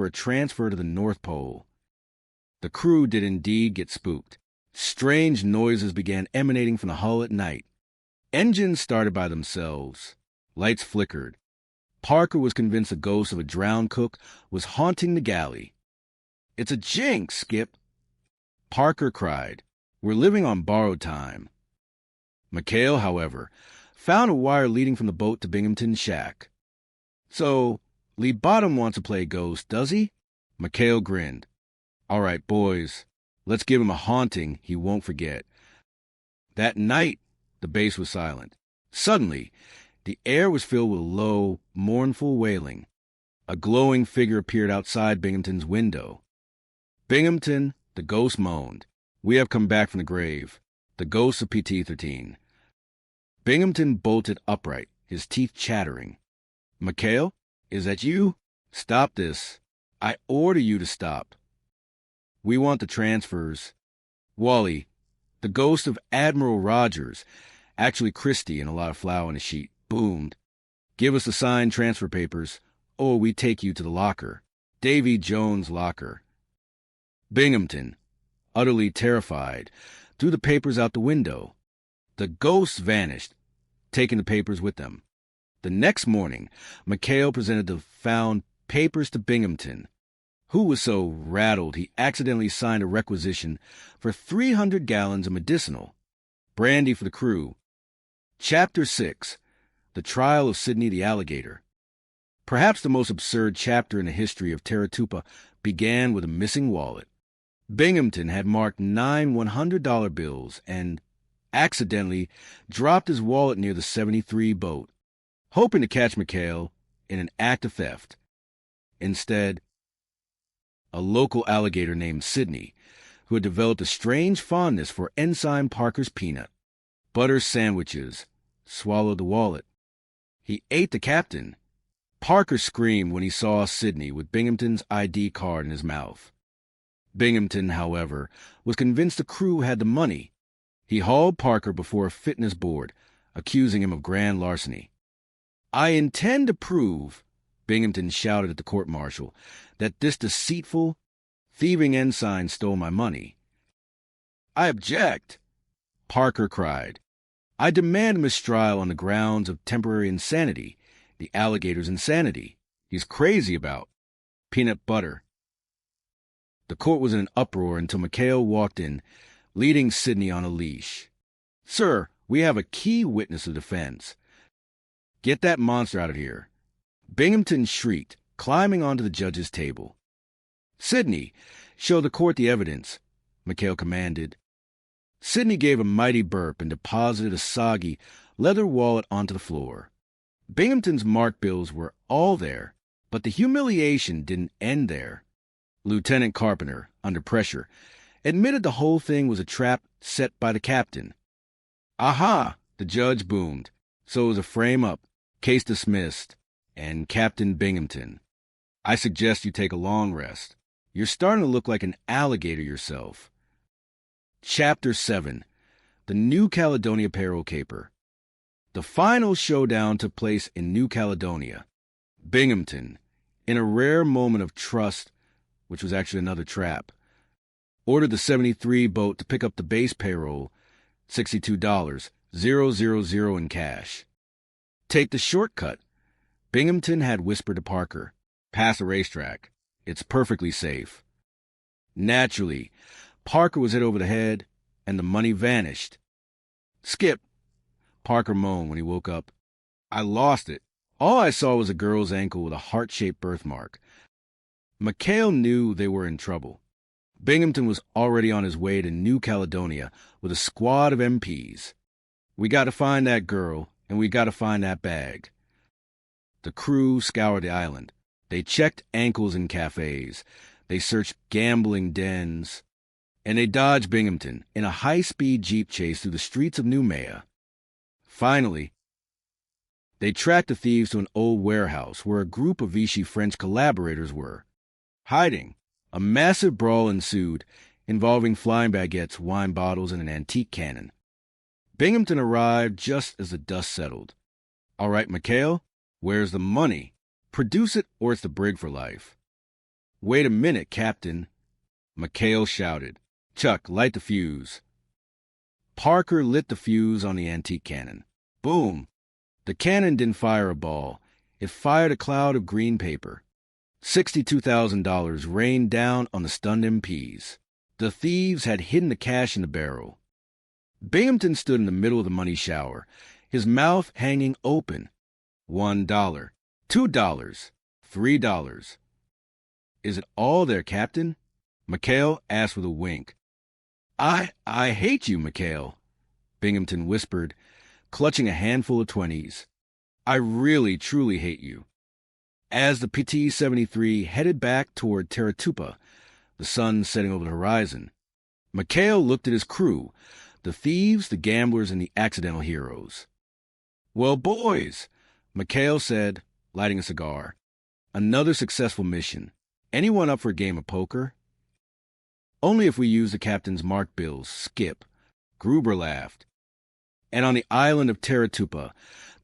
for a transfer to the North Pole. The crew did indeed get spooked. Strange noises began emanating from the hull at night. Engines started by themselves. Lights flickered. Parker was convinced the ghost of a drowned cook was haunting the galley. "It's a jinx, Skip!" Parker cried. "We're living on borrowed time." McHale, however, found a wire leading from the boat to Binghamton's shack. "So, Lee Bottom wants to play ghost, does he?" McHale grinned. "All right, boys, let's give him a haunting he won't forget." That night, the base was silent. Suddenly, the air was filled with low, mournful wailing. A glowing figure appeared outside Binghamton's window. "Binghamton," the ghost moaned, "we have come back from the grave, the ghost of PT-13. Binghamton bolted upright, his teeth chattering. "McHale, is that you? Stop this. I order you to stop. We want the transfers. Wally, the ghost of Admiral Rogers, actually Christie and a lot of flour on his sheet, boomed. Give us the signed transfer papers, or we take you to the locker. Davy Jones' locker." Binghamton, utterly terrified, threw the papers out the window. The ghosts vanished, taking the papers with them. The next morning, McHale presented the found papers to Binghamton, who was so rattled he accidentally signed a requisition for 300 gallons of medicinal, brandy for the crew. Chapter 6. The Trial of Sidney the Alligator. Perhaps the most absurd chapter in the history of Taratupa began with a missing wallet. Binghamton had marked 9 $100 bills and accidentally dropped his wallet near the 73 boat, hoping to catch McHale in an act of theft. Instead, a local alligator named Sidney, who had developed a strange fondness for Ensign Parker's peanut butter sandwiches, swallowed the wallet. He ate the captain. Parker screamed when he saw Sidney with Binghamton's ID card in his mouth. Binghamton, however, was convinced the crew had the money. He hauled Parker before a fitness board, accusing him of grand larceny. "I intend to prove," Binghamton shouted at the court-martial, "that this deceitful, thieving ensign stole my money." "I object," Parker cried. "I demand a mistrial on the grounds of temporary insanity, the alligator's insanity. He's crazy about peanut butter." The court was in an uproar until McHale walked in, leading Sidney on a leash. "Sir, we have a key witness of defense. Get that monster out of here." Binghamton shrieked, climbing onto the judge's table. "Sidney, show the court the evidence," McHale commanded. Sidney gave a mighty burp and deposited a soggy leather wallet onto the floor. Binghamton's marked bills were all there, but the humiliation didn't end there. Lieutenant Carpenter, under pressure, admitted the whole thing was a trap set by the captain. "Aha!" the judge boomed. "So it was a frame-up, case dismissed, and Captain Binghamton, I suggest you take a long rest. You're starting to look like an alligator yourself." Chapter 7. The New Caledonia Payroll Caper. The final showdown took place in New Caledonia. Binghamton, in a rare moment of trust, which was actually another trap, ordered the 73 boat to pick up the base payroll, $62,000 in cash. Take the shortcut, Binghamton had whispered to Parker. Past the racetrack. It's perfectly safe. Naturally, Parker was hit over the head, and the money vanished. "Skip," Parker moaned when he woke up. "I lost it. All I saw was a girl's ankle with a heart-shaped birthmark." McHale knew they were in trouble. Binghamton was already on his way to New Caledonia with a squad of MPs. "We got to find that girl, and we got to find that bag." The crew scoured the island. They checked ankles in cafes. They searched gambling dens. And they dodged Binghamton in a high-speed jeep chase through the streets of Noumea. Finally, they tracked the thieves to an old warehouse where a group of Vichy French collaborators were hiding. A massive brawl ensued, involving flying baguettes, wine bottles, and an antique cannon. Binghamton arrived just as the dust settled. "All right, McHale, where's the money? Produce it or it's the brig for life." "Wait a minute, Captain," McHale shouted. "Chuck, light the fuse." Parker lit the fuse on the antique cannon. Boom! The cannon didn't fire a ball. It fired a cloud of green paper. $62,000 rained down on the stunned MPs. The thieves had hidden the cash in the barrel. Binghamton stood in the middle of the money shower, his mouth hanging open. $1, $2, $3. "Is it all there, Captain?" McHale asked with a wink. I hate you, McHale," Binghamton whispered, clutching a handful of 20s. "I really, truly hate you." As the PT-73 headed back toward Teratupa, the sun setting over the horizon, McHale looked at his crew, the thieves, the gamblers, and the accidental heroes. "Well, boys," McHale said, lighting a cigar, "another successful mission. Anyone up for a game of poker?" "Only if we use the captain's marked bills, Skip," Gruber laughed. And on the island of Teratupa,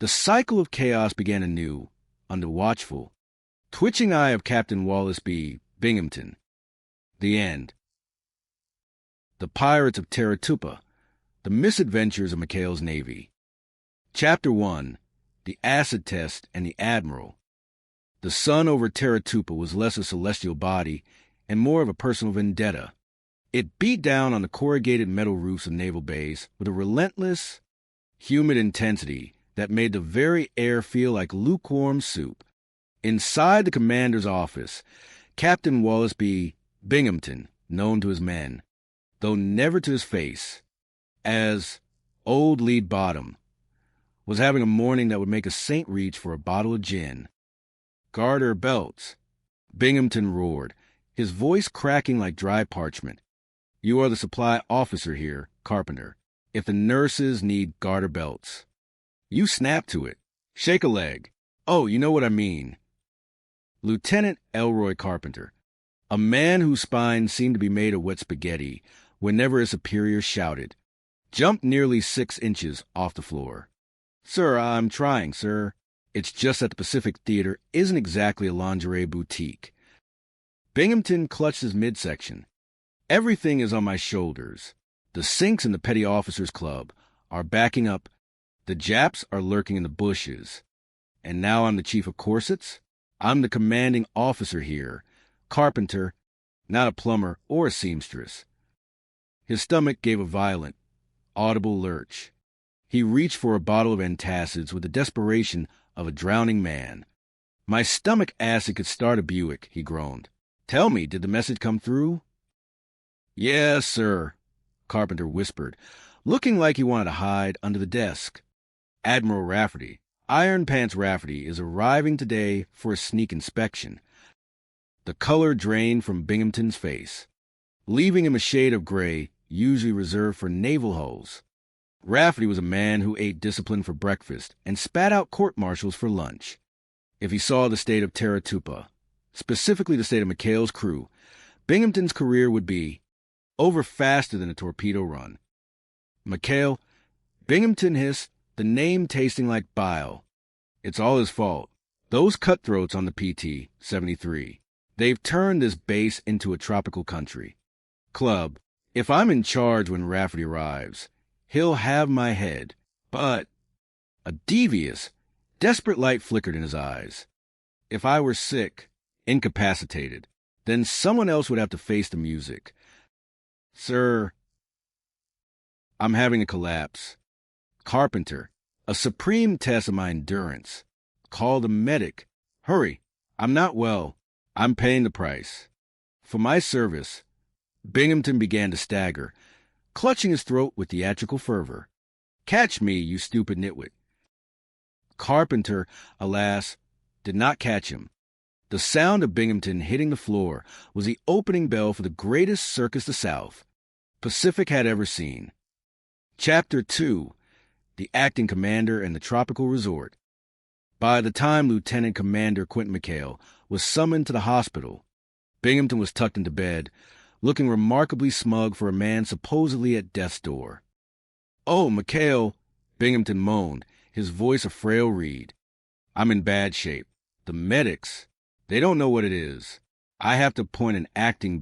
the cycle of chaos began anew, under the watchful, twitching eye of Captain Wallace B. Binghamton. The end. The Pirates of Teratupa, The Misadventures of McHale's Navy. Chapter 1, The Acid Test and the Admiral. The sun over Teratupa was less a celestial body and more of a personal vendetta. It beat down on the corrugated metal roofs of naval bays with a relentless, humid intensity that made the very air feel like lukewarm soup. Inside the commander's office, Captain Wallace B. Binghamton, known to his men, though never to his face, as Old Lead Bottom, was having a morning that would make a saint reach for a bottle of gin. "Garter belts," Binghamton roared, his voice cracking like dry parchment. "You are the supply officer here, Carpenter. If the nurses need garter belts, you snap to it. Shake a leg. Oh, you know what I mean." Lieutenant Elroy Carpenter, a man whose spine seemed to be made of wet spaghetti whenever his superior shouted, jumped nearly 6 inches off the floor. "Sir, I'm trying, sir. It's just that the Pacific Theater isn't exactly a lingerie boutique." Binghamton clutched his midsection. "Everything is on my shoulders. The sinks in the Petty Officers Club are backing up. The Japs are lurking in the bushes. And now I'm the chief of corsets? I'm the commanding officer here, Carpenter, not a plumber or a seamstress." His stomach gave a violent, audible lurch. He reached for a bottle of antacids with the desperation of a drowning man. "My stomach acid could start a Buick," he groaned. "Tell me, did the message come through?" "Yes, sir," Carpenter whispered, looking like he wanted to hide under the desk. "Admiral Rafferty, Iron Pants Rafferty, is arriving today for a sneak inspection." The color drained from Binghamton's face, leaving him a shade of gray usually reserved for naval hulls. Rafferty was a man who ate discipline for breakfast and spat out court-martials for lunch. If he saw the state of Teratupa, specifically the state of McHale's crew, Binghamton's career would be over faster than a torpedo run. "McHale," Binghamton hissed, the name tasting like bile. "It's all his fault. Those cutthroats on the PT-73. They've turned this base into a tropical country. Club, if I'm in charge when Rafferty arrives, he'll have my head. But—" a devious, desperate light flickered in his eyes. "If I were sick, incapacitated, then someone else would have to face the music. Sir, I'm having a collapse. Carpenter, a supreme test of my endurance. Call the medic. Hurry, I'm not well. I'm paying the price. For my service." Binghamton began to stagger, clutching his throat with theatrical fervor. "Catch me, you stupid nitwit." Carpenter, alas, did not catch him. The sound of Binghamton hitting the floor was the opening bell for the greatest circus the South Pacific had ever seen. Chapter 2, The Acting Commander and the Tropical Resort. By the time Lieutenant Commander Quentin McHale was summoned to the hospital, Binghamton was tucked into bed, looking remarkably smug for a man supposedly at death's door. "Oh, McHale," Binghamton moaned, his voice a frail reed. "I'm in bad shape. The medics, they don't know what it is. I have to point an acting